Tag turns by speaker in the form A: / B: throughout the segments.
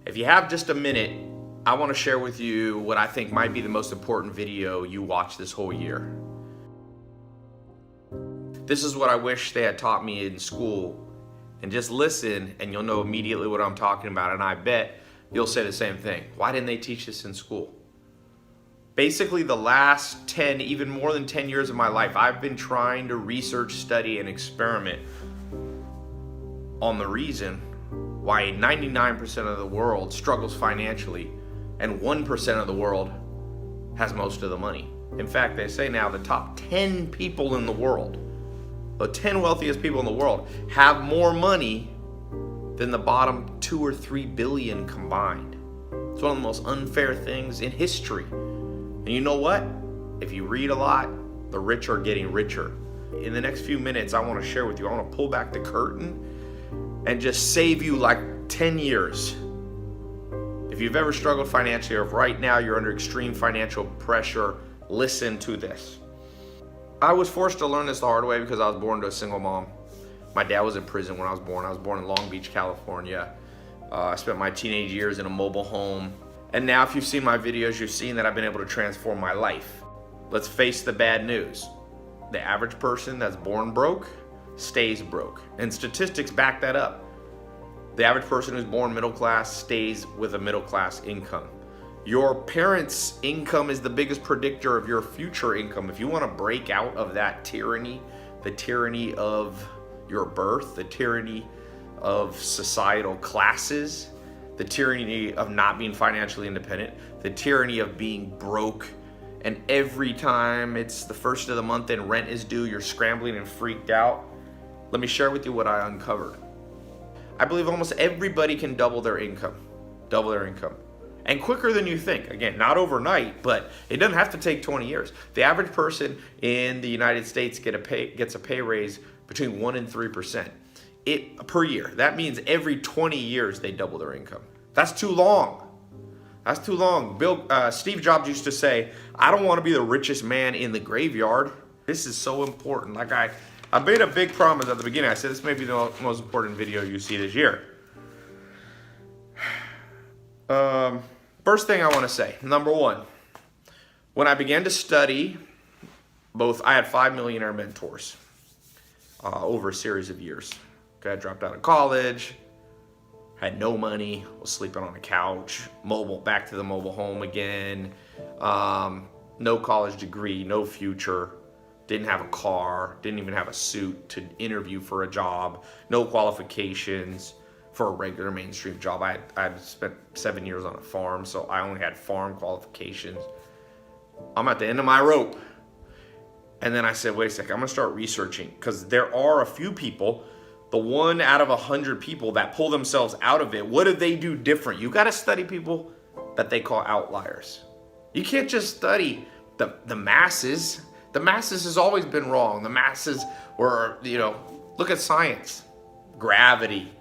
A: If you have just a minute, I want to share with you what I think might be the most important video you watch this whole year. This is what I wish they had taught me in school. And just listen and you'll know immediately what I'm talking about. And I bet you'll say the same thing. Why didn't they teach this in school? Basically, the last 10, even more than 10 years of my life, I've been trying to research, study, and experiment on the reason why 99% of the world struggles financially and 1% of the world has most of the money. In fact, they say now the top 10 people in the world, the 10 wealthiest people in the world, have more money than the bottom 2 or 3 billion combined. It's one of the most unfair things in history. And you know what? If you read a lot, the rich are getting richer. In the next few minutes, I want to share with you, I want to pull back the curtain and just save you like 10 years. If you've ever struggled financially, or if right now you're under extreme financial pressure, listen to this. I was forced to learn this the hard way because I was born to a single mom. My dad was in prison when I was born. I was born in Long Beach, California. I spent my teenage years in a mobile home. And now if you've seen my videos, you've seen that I've been able to transform my life. Let's face the bad news. The average person that's born broke stays broke. And statistics back that up. The average person who's born middle class stays with a middle class income. Your parents' income is the biggest predictor of your future income. If you want to break out of that tyranny, the tyranny of your birth, the tyranny of societal classes, the tyranny of not being financially independent, the tyranny of being broke, and every time it's the first of the month and rent is due, you're scrambling and freaked out. Let me share with you what I uncovered. I believe almost everybody can double their income. And quicker than you think. Again, not overnight, but it doesn't have to take 20 years. The average person in the United States gets a pay raise between 1% and 3% per year. That means every 20 years they double their income. That's too long. That's too long. Steve Jobs used to say, I don't want to be the richest man in the graveyard. This is so important. Like I made a big promise at the beginning. I said this may be the most important video you see this year. First thing I want to say, number one, when I began to study, I had 5 millionaire mentors over a series of years. Okay, I dropped out of college, had no money, was sleeping on a couch, back to the mobile home again, no college degree, no future, didn't have a car, didn't even have a suit to interview for a job, no qualifications for a regular mainstream job. I spent 7 years on a farm, so I only had farm qualifications. I'm at the end of my rope. And then I said, wait a second, I'm gonna start researching, because there are a few people, the 1 out of 100 people that pull themselves out of it. What do they do different? You gotta study people that they call outliers. You can't just study the masses. The masses has always been wrong. The masses were, look at science, gravity,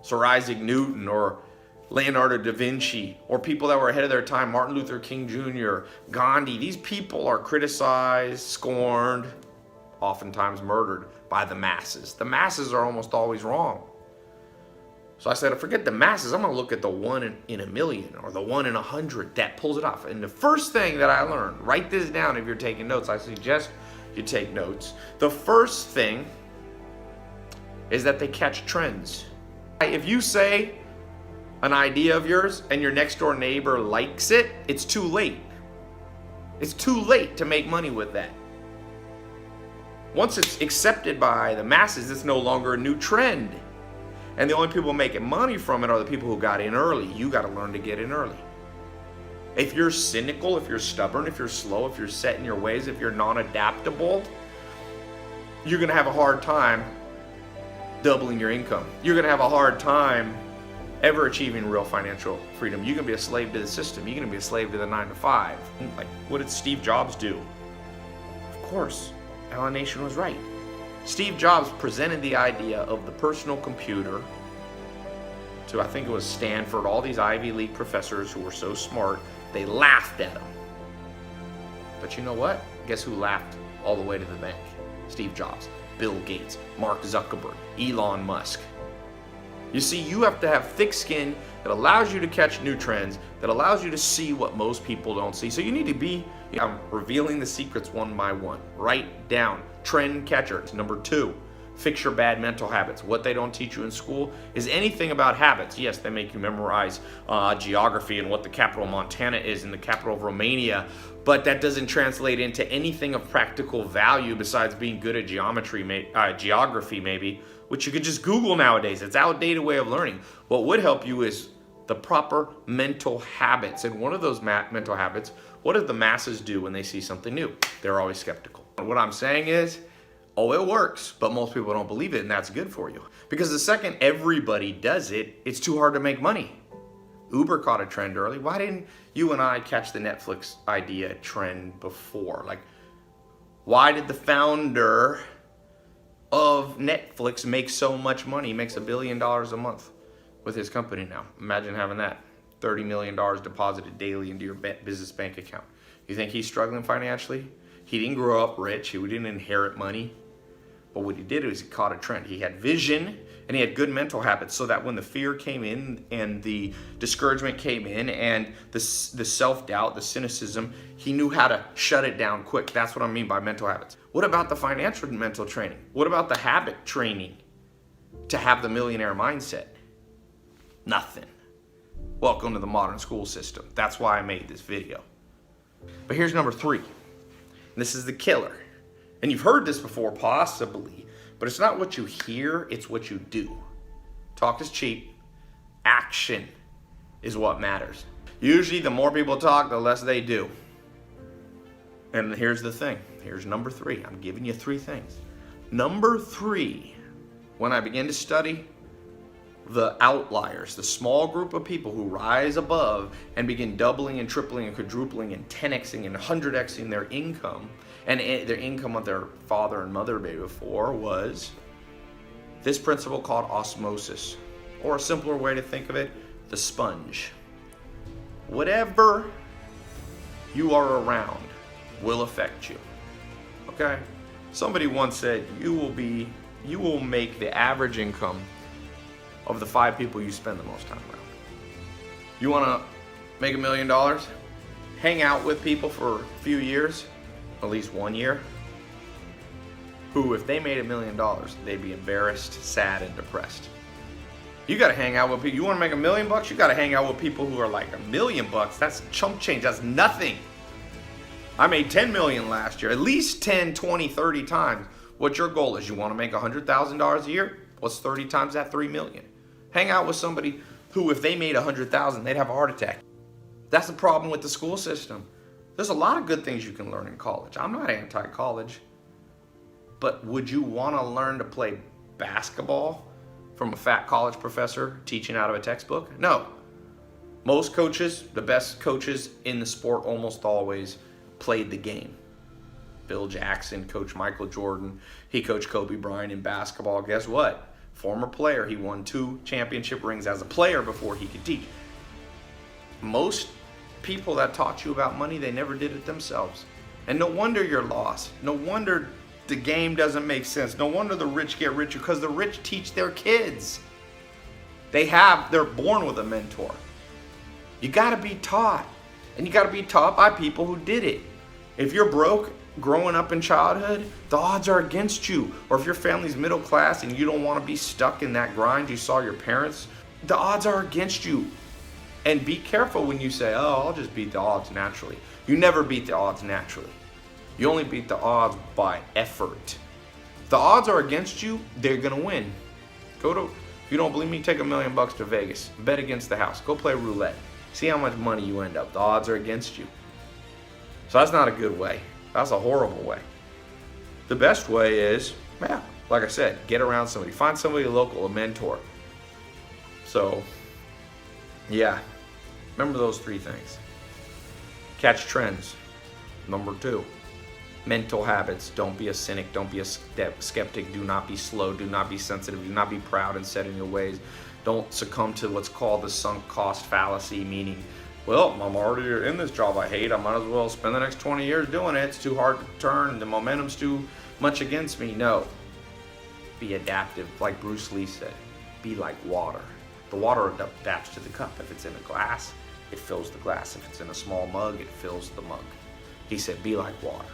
A: Sir Isaac Newton, or Leonardo da Vinci, or people that were ahead of their time, Martin Luther King Jr., Gandhi. These people are criticized, scorned, oftentimes murdered by the masses. The masses are almost always wrong. So I said, forget the masses. I'm going to look at the 1 in a million or the 1 in 100 that pulls it off. And the first thing that I learned, write this down if you're taking notes. I suggest you take notes. The first thing is that they catch trends. If you say an idea of yours and your next door neighbor likes it, it's too late. It's too late to make money with that. Once it's accepted by the masses, it's no longer a new trend. And the only people making money from it are the people who got in early. You got to learn to get in early. If you're cynical, if you're stubborn, if you're slow, if you're set in your ways, if you're non-adaptable, you're going to have a hard time doubling your income. You're going to have a hard time ever achieving real financial freedom. You're going to be a slave to the system. You're going to be a slave to the 9 to 5. Like, what did Steve Jobs do? Of course, Alan Nation was right. Steve Jobs presented the idea of the personal computer to, I think it was Stanford, all these Ivy League professors who were so smart, they laughed at him. But you know what? Guess who laughed all the way to the bank? Steve Jobs, Bill Gates, Mark Zuckerberg, Elon Musk. You see, you have to have thick skin that allows you to catch new trends, that allows you to see what most people don't see. So you need to be, I'm revealing the secrets one by one. Write down trend catchers. Number 2, fix your bad mental habits. What they don't teach you in school is anything about habits. Yes, they make you memorize geography and what the capital of Montana is and the capital of Romania, but that doesn't translate into anything of practical value besides being good at geography maybe, which you could just Google nowadays. It's an outdated way of learning. What would help you is the proper mental habits. And one of those mental habits, what do the masses do when they see something new? They're always skeptical. And what I'm saying is, oh, it works, but most people don't believe it, and that's good for you. Because the second everybody does it, it's too hard to make money. Uber caught a trend early. Why didn't you and I catch the Netflix idea trend before? Like, why did the founder of Netflix make so much money? He makes $1 billion a month with his company now. Imagine having that. $30 million deposited daily into your business bank account. You think he's struggling financially? He didn't grow up rich. He didn't inherit money. But what he did is he caught a trend. He had vision and he had good mental habits so that when the fear came in and the discouragement came in and the self-doubt, the cynicism, he knew how to shut it down quick. That's what I mean by mental habits. What about the financial mental training? What about the habit training to have the millionaire mindset? Nothing. Welcome to the modern school system. That's why I made this video. But here's number 3. And this is the killer. And you've heard this before, possibly, but it's not what you hear, it's what you do. Talk is cheap. Action is what matters. Usually, the more people talk, the less they do. And here's the thing. Here's number 3. I'm giving you 3 things. Number 3, when I began to study the outliers, the small group of people who rise above and begin doubling and tripling and quadrupling and 10xing and 100xing their income, and their income what their father and mother made before, was this principle called osmosis, or a simpler way to think of it, the sponge. Whatever you are around will affect you. Okay? Somebody once said you will make the average income of the 5 people you spend the most time around. You want to make $1 million? Hang out with people for a few years, at least 1 year, who, if they made $1 million, they'd be embarrassed, sad, and depressed. You got to hang out with people. You want to make $1 million? You got to hang out with people who are like $1 million. That's chump change. That's nothing. I made 10 million last year, at least 10, 20, 30 times. What your goal is? You want to make $100,000 a year? What's 30 times that? 3 million. Hang out with somebody who, if they made 100,000, they'd have a heart attack. That's the problem with the school system. There's a lot of good things you can learn in college. I'm not anti-college. But would you want to learn to play basketball from a fat college professor teaching out of a textbook? No. Most coaches, the best coaches in the sport, almost always played the game. Bill Jackson coached Michael Jordan. He coached Kobe Bryant in basketball. Guess what? Former player. He won 2 championship rings as a player before he could teach. Most people that taught you about money, they never did it themselves. And no wonder you're lost. No wonder the game doesn't make sense. No wonder the rich get richer, because the rich teach their kids. They're born with a mentor. You got to be taught. And you got to be taught by people who did it. If you're broke growing up in childhood, the odds are against you. Or if your family's middle class and you don't want to be stuck in that grind you saw your parents, the odds are against you. And be careful when you say, oh, I'll just beat the odds naturally. You never beat the odds naturally. You only beat the odds by effort. If the odds are against you, they're going to win. If you don't believe me, take $1 million to Vegas. Bet against the house. Go play roulette. See how much money you end up. The odds are against you. So that's not a good way. That's a horrible way. The best way is, like I said, get around somebody. Find somebody local, a mentor. So, yeah. Remember those 3 things. Catch trends. Number 2. Mental habits. Don't be a cynic. Don't be a skeptic. Do not be slow. Do not be sensitive. Do not be proud and set in your ways. Don't succumb to what's called the sunk cost fallacy, meaning, well, I'm already in this job I hate. I might as well spend the next 20 years doing it. It's too hard to turn. The momentum's too much against me. No. Be adaptive, like Bruce Lee said. be like water. The water adapts to the cup. If it's in a glass, it fills the glass. If it's in a small mug, it fills the mug. He said, be like water.